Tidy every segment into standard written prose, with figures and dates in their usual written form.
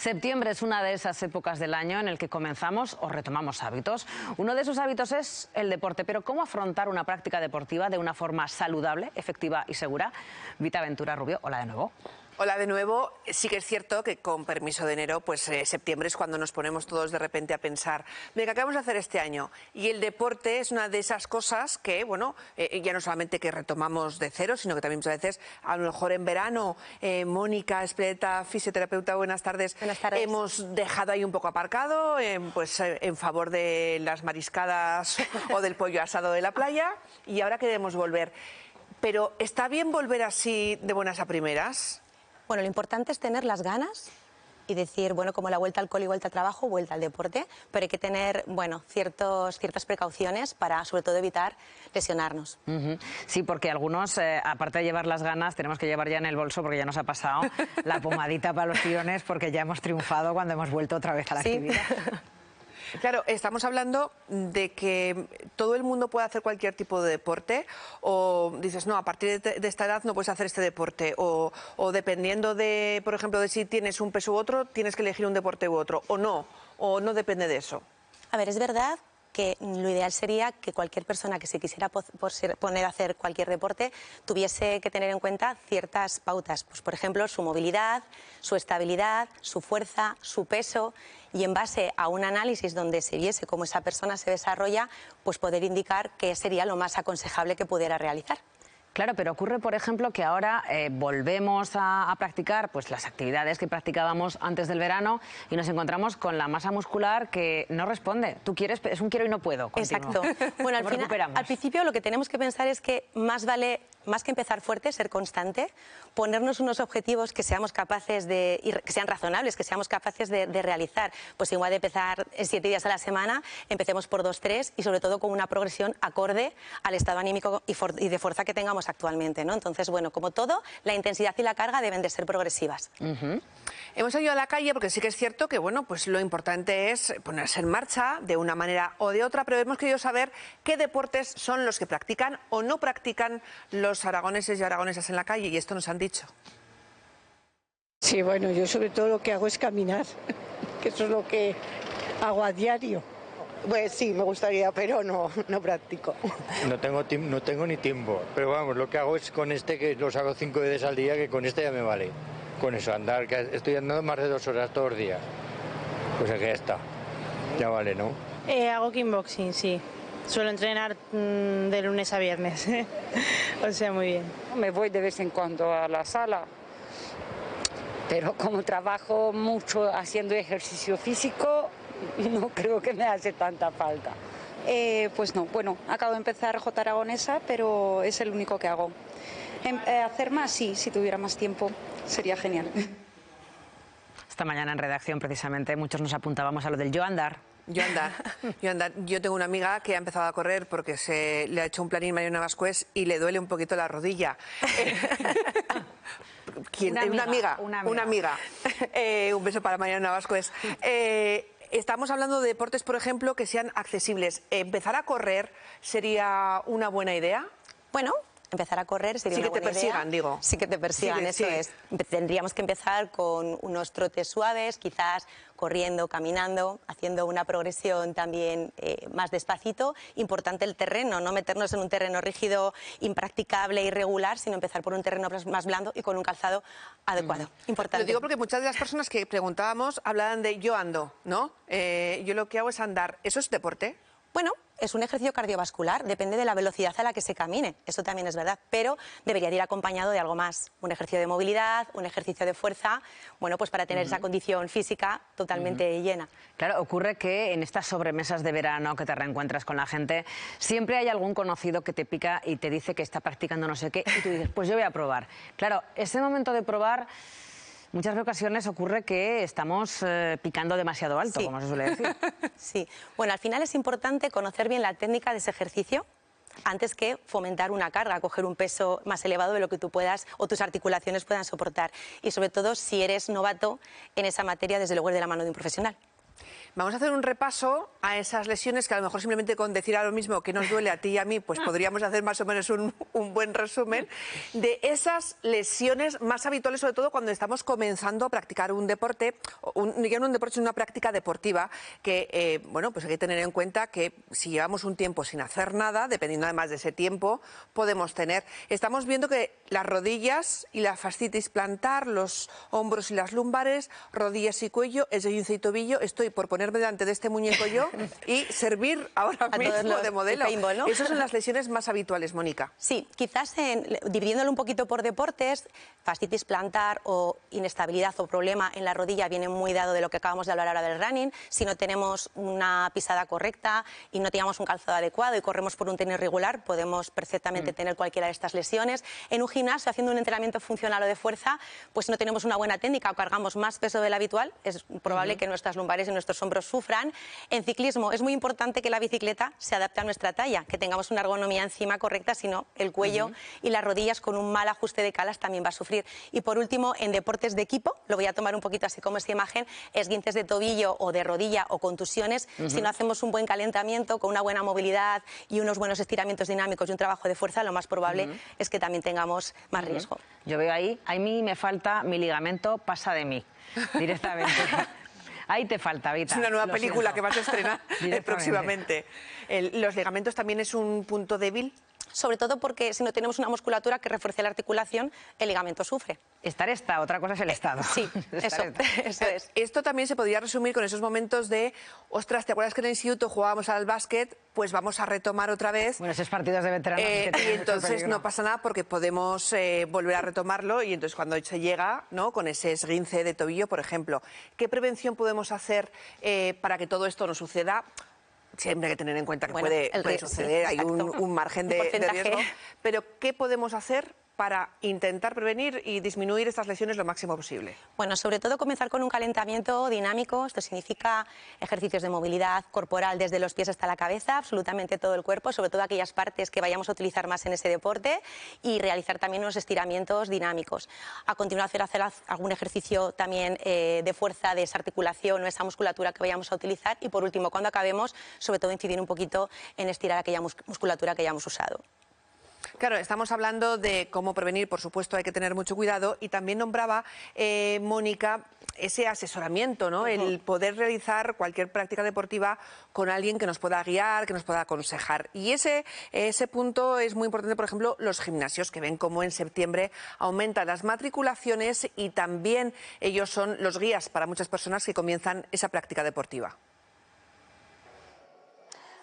Septiembre es una de esas épocas del año en el que comenzamos o retomamos hábitos. Uno de esos hábitos es el deporte, pero ¿cómo afrontar una práctica deportiva de una forma saludable, efectiva y segura? Vita Ventura Rubio, hola de nuevo. Hola de nuevo. Sí que es cierto que con permiso de enero, pues septiembre es cuando nos ponemos todos de repente a pensar, venga, ¿qué vamos a hacer este año? Y el deporte es una de esas cosas que, bueno, ya no solamente que retomamos de cero, sino que también muchas veces, a lo mejor en verano, Mónica Espleta, fisioterapeuta, buenas tardes. Buenas tardes. Hemos dejado ahí un poco aparcado, pues en favor de las mariscadas o del pollo asado de la playa, y ahora queremos volver. Pero ¿está bien volver así de buenas a primeras? Bueno, lo importante es tener las ganas y decir, bueno, como la vuelta al cole y vuelta al trabajo, vuelta al deporte, pero hay que tener, bueno, ciertas precauciones para, sobre todo, evitar lesionarnos. Sí, porque algunos, aparte de llevar las ganas, tenemos que llevar ya en el bolso, porque ya nos ha pasado la pomadita para los tirones, porque ya hemos triunfado cuando hemos vuelto otra vez a la actividad. Claro, estamos hablando de que todo el mundo puede hacer cualquier tipo de deporte, o dices, no, a partir de esta edad no puedes hacer este deporte, o dependiendo de, por ejemplo, de si tienes un peso u otro, tienes que elegir un deporte u otro, o no depende de eso. A ver, es verdad que lo ideal sería que cualquier persona que se quisiera poner a hacer cualquier deporte tuviese que tener en cuenta ciertas pautas, pues por ejemplo su movilidad, su estabilidad, su fuerza, su peso, y en base a un análisis donde se viese cómo esa persona se desarrolla, pues poder indicar qué sería lo más aconsejable que pudiera realizar. Claro, pero ocurre, por ejemplo, que ahora volvemos a practicar pues, las actividades que practicábamos antes del verano y nos encontramos con la masa muscular que no responde. Tú quieres, es un quiero y no puedo. Continuo. Exacto. Bueno, al principio lo que tenemos que pensar es que más vale, más que empezar fuerte, ser constante, ponernos unos objetivos que seamos capaces de, y que sean razonables, que seamos capaces de realizar. Pues igual de empezar 7 días a la semana, empecemos por 2, 3 y sobre todo con una progresión acorde al estado anímico y de fuerza que tengamos actualmente, ¿no? Entonces, bueno, como todo, la intensidad y la carga deben de ser progresivas. Hemos salido a la calle porque sí que es cierto que, bueno, pues lo importante es ponerse en marcha de una manera o de otra, pero hemos querido saber qué deportes son los que practican o no practican los aragoneses y aragonesas en la calle, y esto nos han dicho. Sí, bueno, yo sobre todo lo que hago es caminar, que eso es lo que hago a diario. Pues sí, me gustaría, pero no practico. No tengo ni tiempo, pero vamos, lo que hago es con este, que los hago 5 veces al día, que con este ya me vale. Con eso, andar, que estoy andando más de 2 horas todos los días. Pues es que ya está, ya vale, ¿no? Hago kickboxing, sí. Suelo entrenar de lunes a viernes, o sea, muy bien. Me voy de vez en cuando a la sala, pero como trabajo mucho haciendo ejercicio físico, no creo que me hace tanta falta. Pues no, bueno, acabo de empezar J aragonesa, pero es el único que hago. Hacer más, sí, si tuviera más tiempo, sería genial. Esta mañana en redacción, precisamente, muchos nos apuntábamos a lo del yo andar. Yo andar. Yo tengo una amiga que ha empezado a correr porque se le ha hecho un planín Mariona Vascués y le duele un poquito la rodilla. Una amiga. Un beso para Mariana Vascués. Estamos hablando de deportes, por ejemplo, que sean accesibles. ¿Empezar a correr sería una buena idea? Bueno, empezar a correr sería una buena idea. Sí, que te persigan, digo. Sí, que te persigan, eso es. Tendríamos que empezar con unos trotes suaves, quizás corriendo, caminando, haciendo una progresión también más despacito. Importante el terreno, no meternos en un terreno rígido, impracticable, irregular, sino empezar por un terreno más blando y con un calzado adecuado. Importante. Lo digo porque muchas de las personas que preguntábamos hablaban de yo ando, ¿no? Yo lo que hago es andar. ¿Eso es deporte? Bueno, es un ejercicio cardiovascular, depende de la velocidad a la que se camine, eso también es verdad, pero debería de ir acompañado de algo más, un ejercicio de movilidad, un ejercicio de fuerza, bueno, pues para tener esa condición física totalmente llena. Claro, ocurre que en estas sobremesas de verano que te reencuentras con la gente, siempre hay algún conocido que te pica y te dice que está practicando no sé qué, y tú dices, pues yo voy a probar. Claro, ese momento de probar, muchas ocasiones ocurre que estamos picando demasiado alto, sí, como se suele decir. Sí. Bueno, al final es importante conocer bien la técnica de ese ejercicio antes que fomentar una carga, coger un peso más elevado de lo que tú puedas o tus articulaciones puedan soportar. Y sobre todo, si eres novato en esa materia, desde luego es de la mano de un profesional. Vamos a hacer un repaso a esas lesiones que a lo mejor simplemente con decir a lo mismo que nos duele a ti y a mí, pues podríamos hacer más o menos un buen resumen de esas lesiones más habituales, sobre todo cuando estamos comenzando a practicar un deporte, ya no un deporte, sino una práctica deportiva, que bueno, pues hay que tener en cuenta que si llevamos un tiempo sin hacer nada, dependiendo además de ese tiempo, podemos tener. Estamos viendo que las rodillas y la fascitis plantar, los hombros y las lumbares, rodillas y cuello, esguince y tobillo. Estoy por ponerme delante de este muñeco yo y servir ahora mismo de modelo. Paintball, ¿no? Esas son las lesiones más habituales, Mónica. Sí, quizás dividiéndolo un poquito por deportes, fascitis plantar o inestabilidad o problema en la rodilla viene muy dado de lo que acabamos de hablar ahora del running. Si no tenemos una pisada correcta y no tenemos un calzado adecuado y corremos por un tenis regular, podemos perfectamente tener cualquiera de estas lesiones. En un gimnasio, haciendo un entrenamiento funcional o de fuerza, pues si no tenemos una buena técnica o cargamos más peso del habitual, es probable que nuestras lumbares y nuestros hombros sufran. En ciclismo es muy importante que la bicicleta se adapte a nuestra talla, que tengamos una ergonomía encima correcta, si no el cuello y las rodillas con un mal ajuste de calas también va a sufrir. Y por último, en deportes de equipo, lo voy a tomar un poquito así como esta imagen, esguinces de tobillo o de rodilla o contusiones, si no hacemos un buen calentamiento con una buena movilidad y unos buenos estiramientos dinámicos y un trabajo de fuerza, lo más probable es que también tengamos más riesgo. Yo veo ahí, a mí me falta mi ligamento, pasa de mí, directamente. Ahí te falta, Vita. Es una nueva película que vas a estrenar próximamente. ¿Los ligamentos también es un punto débil? Sobre todo porque si no tenemos una musculatura que refuerce la articulación, el ligamento sufre. Estar está, otra cosa es el estado. Sí, eso es. Esto también se podría resumir con esos momentos de, ostras, ¿te acuerdas que en el instituto jugábamos al básquet? Pues vamos a retomar otra vez. Bueno, esos partidos de veteranos que y entonces no pasa nada porque podemos volver a retomarlo y entonces cuando se llega, ¿no?, con ese esguince de tobillo, por ejemplo, ¿qué prevención podemos hacer para que todo esto no suceda? Siempre hay que tener en cuenta que puede suceder, sí, hay un margen de riesgo, pero ¿qué podemos hacer para intentar prevenir y disminuir estas lesiones lo máximo posible? Bueno, sobre todo comenzar con un calentamiento dinámico. Esto significa ejercicios de movilidad corporal desde los pies hasta la cabeza, absolutamente todo el cuerpo, sobre todo aquellas partes que vayamos a utilizar más en ese deporte, y realizar también unos estiramientos dinámicos. A continuación, hacer algún ejercicio también de fuerza de esa articulación o esa musculatura que vayamos a utilizar, y por último, cuando acabemos, sobre todo incidir un poquito en estirar aquella musculatura que hayamos usado. Claro, estamos hablando de cómo prevenir, por supuesto hay que tener mucho cuidado, y también nombraba, Mónica, ese asesoramiento, ¿no? El poder realizar cualquier práctica deportiva con alguien que nos pueda guiar, que nos pueda aconsejar. Y ese punto es muy importante, por ejemplo, los gimnasios, que ven cómo en septiembre aumentan las matriculaciones y también ellos son los guías para muchas personas que comienzan esa práctica deportiva.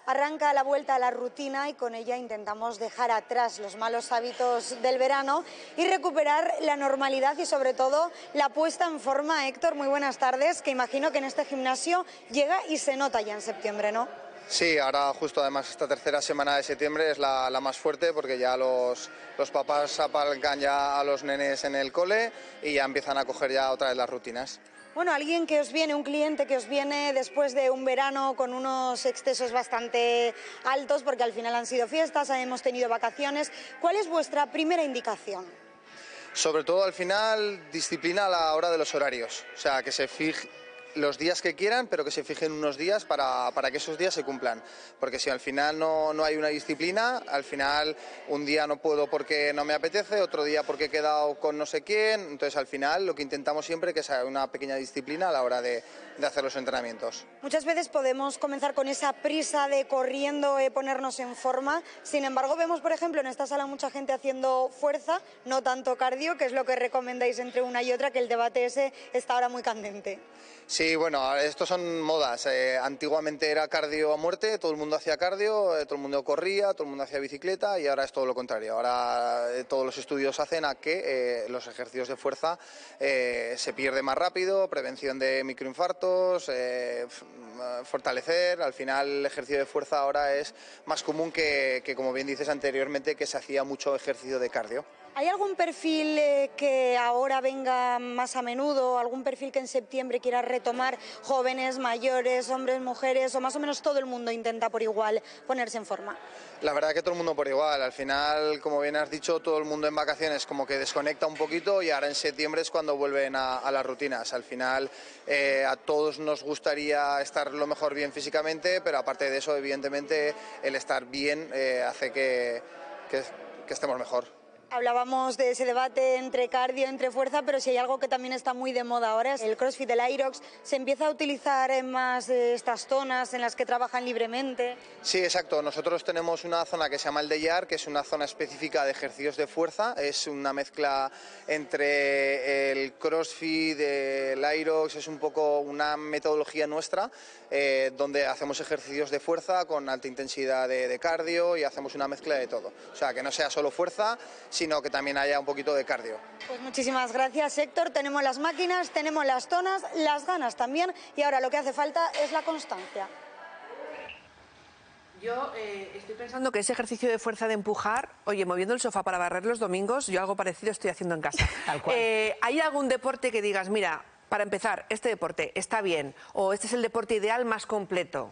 Arranca la vuelta a la rutina y con ella intentamos dejar atrás los malos hábitos del verano y recuperar la normalidad y sobre todo la puesta en forma. Héctor, muy buenas tardes, que imagino que en este gimnasio llega y se nota ya en septiembre, ¿no? Sí, ahora justo además esta tercera semana de septiembre es la más fuerte porque ya los papás apalancan ya a los nenes en el cole y ya empiezan a coger ya otra vez las rutinas. Bueno, alguien que os viene, un cliente que os viene después de un verano con unos excesos bastante altos, porque al final han sido fiestas, hemos tenido vacaciones. ¿Cuál es vuestra primera indicación? Sobre todo al final, disciplina a la hora de los horarios. O sea, que se fije los días que quieran, pero que se fijen unos días para que esos días se cumplan. Porque si al final no hay una disciplina, al final un día no puedo porque no me apetece, otro día porque he quedado con no sé quién. Entonces al final lo que intentamos siempre es que sea una pequeña disciplina a la hora de hacer los entrenamientos. Muchas veces podemos comenzar con esa prisa de corriendo, ponernos en forma. Sin embargo, vemos, por ejemplo, en esta sala mucha gente haciendo fuerza, no tanto cardio, que es lo que recomendáis entre una y otra, que el debate ese está ahora muy candente. Sí, bueno, estos son modas. Antiguamente era cardio a muerte, todo el mundo hacía cardio, todo el mundo corría, todo el mundo hacía bicicleta, y ahora es todo lo contrario. Ahora todos los estudios hacen a que los ejercicios de fuerza se pierde más rápido, prevención de microinfartos, fortalecer. Al final el ejercicio de fuerza ahora es más común que, como bien dices anteriormente, que se hacía mucho ejercicio de cardio. ¿Hay algún perfil que ahora venga más a menudo, algún perfil que en septiembre quiera retomar, jóvenes, mayores, hombres, mujeres, o más o menos todo el mundo intenta por igual ponerse en forma? La verdad que todo el mundo por igual, al final, como bien has dicho, todo el mundo en vacaciones como que desconecta un poquito y ahora en septiembre es cuando vuelven a las rutinas. Al final a todos nos gustaría estar lo mejor bien físicamente, pero aparte de eso, evidentemente, el estar bien hace que estemos mejor. Hablábamos de ese debate entre cardio, entre fuerza, pero si hay algo que también está muy de moda ahora es el CrossFit, el Aerox. ¿Se empieza a utilizar en más estas zonas en las que trabajan libremente? Sí, exacto. Nosotros tenemos una zona que se llama el Deyar, que es una zona específica de ejercicios de fuerza. Es una mezcla entre el CrossFit, el Aerox, es un poco una metodología nuestra, donde hacemos ejercicios de fuerza con alta intensidad de cardio y hacemos una mezcla de todo. O sea, que no sea solo fuerza, sino que también haya un poquito de cardio. Pues muchísimas gracias, Héctor. Tenemos las máquinas, tenemos las zonas, las ganas también, y ahora lo que hace falta es la constancia. Yo estoy pensando que ese ejercicio de fuerza de empujar, oye, moviendo el sofá para barrer los domingos, yo algo parecido estoy haciendo en casa. Tal cual. ¿Hay algún deporte que digas, mira, para empezar, este deporte está bien, o este es el deporte ideal más completo?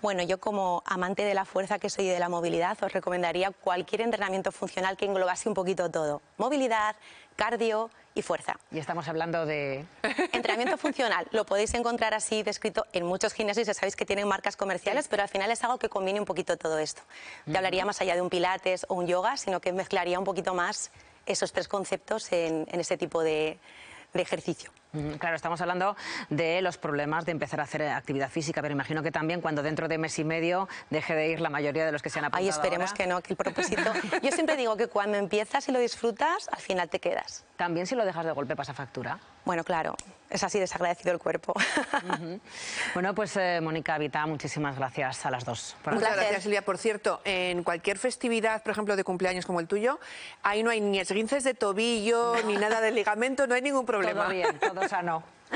Bueno, yo como amante de la fuerza que soy y de la movilidad, os recomendaría cualquier entrenamiento funcional que englobase un poquito todo. Movilidad, cardio y fuerza. Y estamos hablando de... Entrenamiento funcional. Lo podéis encontrar así descrito en muchos gimnasios, ya sabéis que tienen marcas comerciales, pero al final es algo que combine un poquito todo esto. Te hablaría más allá de un pilates o un yoga, sino que mezclaría un poquito más esos tres conceptos en ese tipo de ejercicio. Claro, estamos hablando de los problemas de empezar a hacer actividad física, pero imagino que también cuando dentro de mes y medio deje de ir la mayoría de los que se han apuntado. Ay, esperemos ahora. que no, que el propósito... Yo siempre digo que cuando empiezas y lo disfrutas, al final te quedas. ¿También si lo dejas de golpe pasa factura? Bueno, claro, es así desagradecido el cuerpo. Bueno, pues Mónica, Vita, muchísimas gracias a las dos. Muchas gracias, Silvia. Por cierto, en cualquier festividad, por ejemplo, de cumpleaños como el tuyo, ahí no hay ni esguinces de tobillo, ni nada de ligamento, no hay ningún problema. Todo bien, todo sano.